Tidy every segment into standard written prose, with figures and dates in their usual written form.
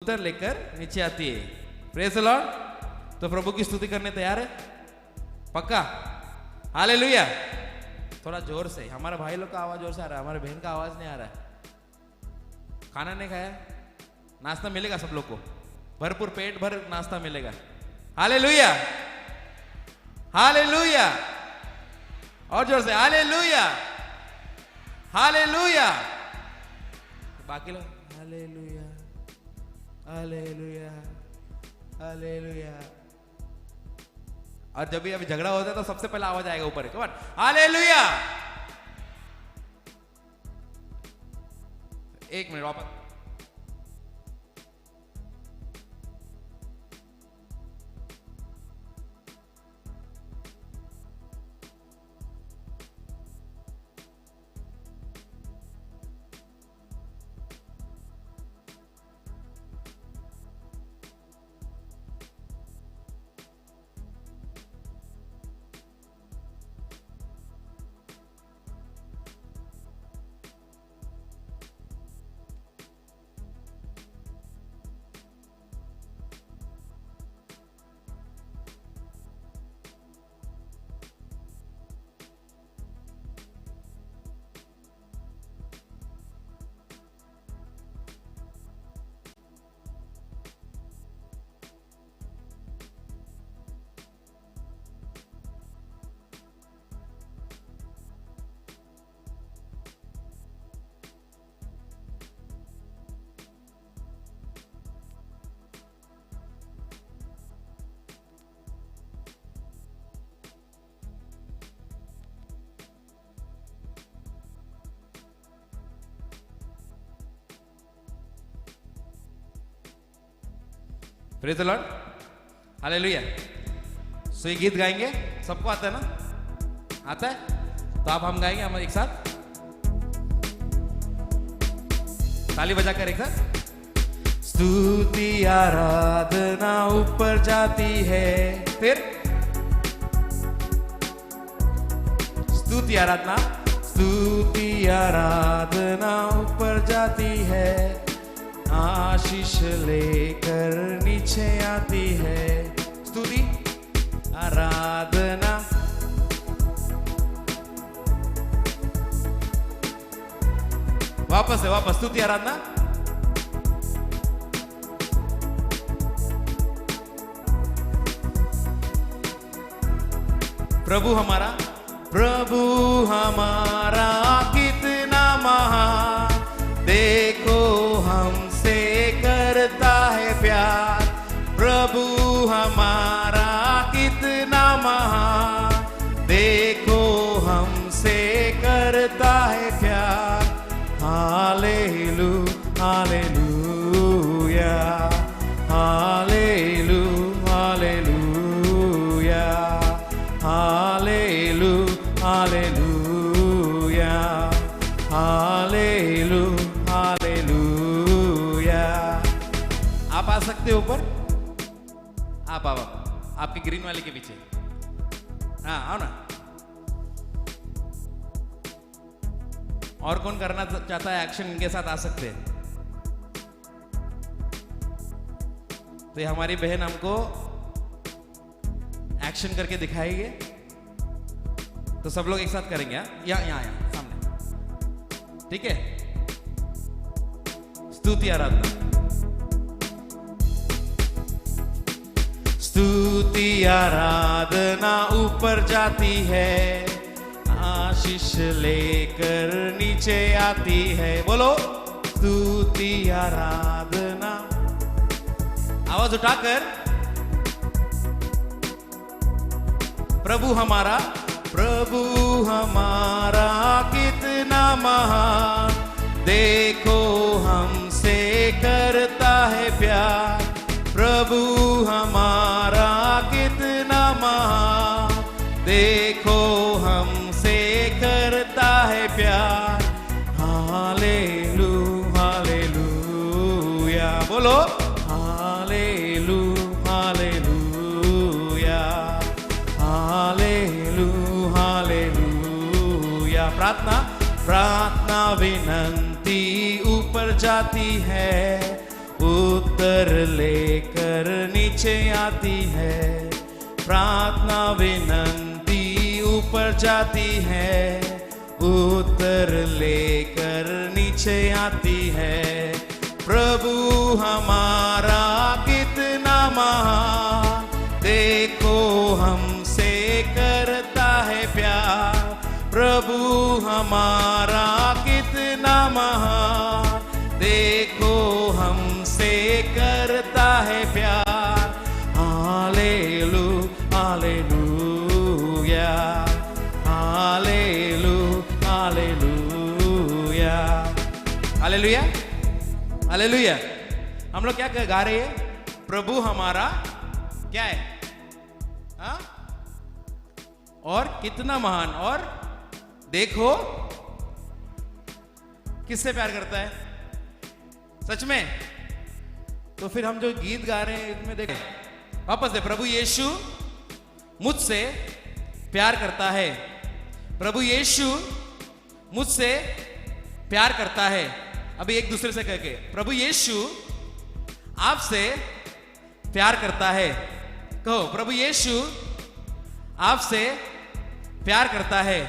उत्तर लेकर नीचे आती है। Praise the Lord. तो प्रभु की स्तुति करने तैयार है? पक्का? हालेलुया। थोड़ा जोर से, हमारे भाई लोग का आवाज जोर से आ रहा है, हमारे बहन का आवाज नहीं आ रहा है। खाना नहीं खाया? नाश्ता मिलेगा सब लोग को, भरपूर पेट भर नाश्ता मिलेगा। हालेलुया, हालेलुया, और जोर से हालेलुया, हालेलुया। बाकी लोग हालेलुया, हालेलुया, हालेलुया। और जब भी अभी झगड़ा होता है तो सबसे पहला आवाज आएगा ऊपर, कौन? हालेलुया। एक मिनट वापस। Praise the Lord, hallelujah. So ये गीत गाएंगे, सबको आता है ना? आता है? तो आप हम गाएंगे हम एक साथ, ताली बजाकर एक साथ। स्तुति आराधना ऊपर जाती है, फिर स्तुति आराधना, स्तुति आराधना ऊपर जाती है, आशीष लेकर नीचे आती है। स्तुति आराधना, वापस है, वापस स्तुति आराधना। प्रभु हमारा, प्रभु हमारा कितना महान, देखो हमसे करता है प्यार। प्रभु हमारा कितना महान, देखो हमसे करता है प्यार। हालेलू, हालेलुया, हालेलू, हालेलुया, हालेलू, हालेलुया, हालेलू, हालेलुया। आप आ सकते हो ऊपर? आप आओ, आपकी ग्रीन वाले के पीछे। हाँ आओ ना। और कौन करना चाहता है एक्शन, इनके साथ आ सकते हैं। तो ये हमारी बहन हमको एक्शन करके दिखाएंगे, तो सब लोग एक साथ करेंगे। यहाँ यहाँ यहाँ सामने, ठीक है? स्तुति आराधना, स्तुति आराधना ऊपर जाती है, आशीष लेकर नीचे आती है। बोलो स्तुति आराधना, आवाज उठाकर। प्रभु हमारा, प्रभु हमारा कितना महान, देखो हमसे करता है प्यार। प्रभु हमारा कितना महान, देखो हमसे करता है प्यार। हालेलू, हालेलुया, बोलो हालेलू, हालेलुया, हालेलू, हालेलुया। प्रार्थना, प्रार्थना विनंती ऊपर जाती है, उत्तर लेकर नीचे आती है, प्रार्थना विनंती ऊपर जाती है, उत्तर लेकर नीचे आती है। प्रभु हमारा कितना महान, देखो हमसे करता है प्यार। प्रभु हमारा कितना महान, देखो हमसे करता है प्यार। हालेलू हालेलूया, हालेलू हालेलूया, हालेलूया हालेलूया। हम लोग क्या गा रहे हैं? प्रभु हमारा क्या है? हाँ? और कितना महान, और देखो किससे प्यार करता है? सच में? तो फिर हम जो गीत गा रहे हैं इसमें देखें वापस से, प्रभु यीशु मुझसे प्यार करता है, प्रभु यीशु मुझसे प्यार करता है। अभी एक दूसरे से कह के, प्रभु यीशु आपसे प्यार करता है। कहो, प्रभु यीशु आपसे प्यार करता है,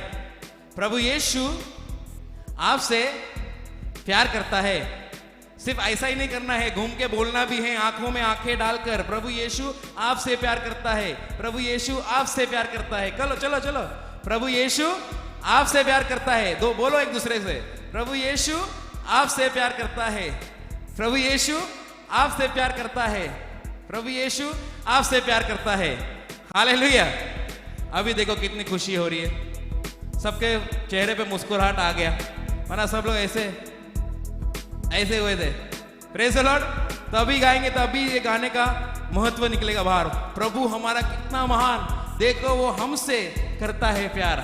प्रभु यीशु आपसे प्यार करता है। सिर्फ ऐसा ही नहीं करना है, घूम के बोलना भी है, आंखों में आंखें डालकर, प्रभु यीशु आपसे प्यार करता है, प्रभु यीशु आपसे प्यार करता है। चलो चलो चलो, प्रभु यीशु आपसे प्यार करता है। दो बोलो एक दूसरे से, प्रभु यीशु आपसे प्यार करता है, प्रभु यीशु आपसे प्यार करता है, प्रभु यीशु आपसे प्यार करता है। हालेलुया। अभी देखो कितनी खुशी हो रही है, सबके चेहरे पे मुस्कुराहट आ गया, वरना सब लोग ऐसे ऐसे हुए थे। Praise the Lord. तभी गाएंगे, तभी ये गाने का महत्व निकलेगा बाहर। प्रभु हमारा कितना महान, देखो वो हमसे करता है प्यार।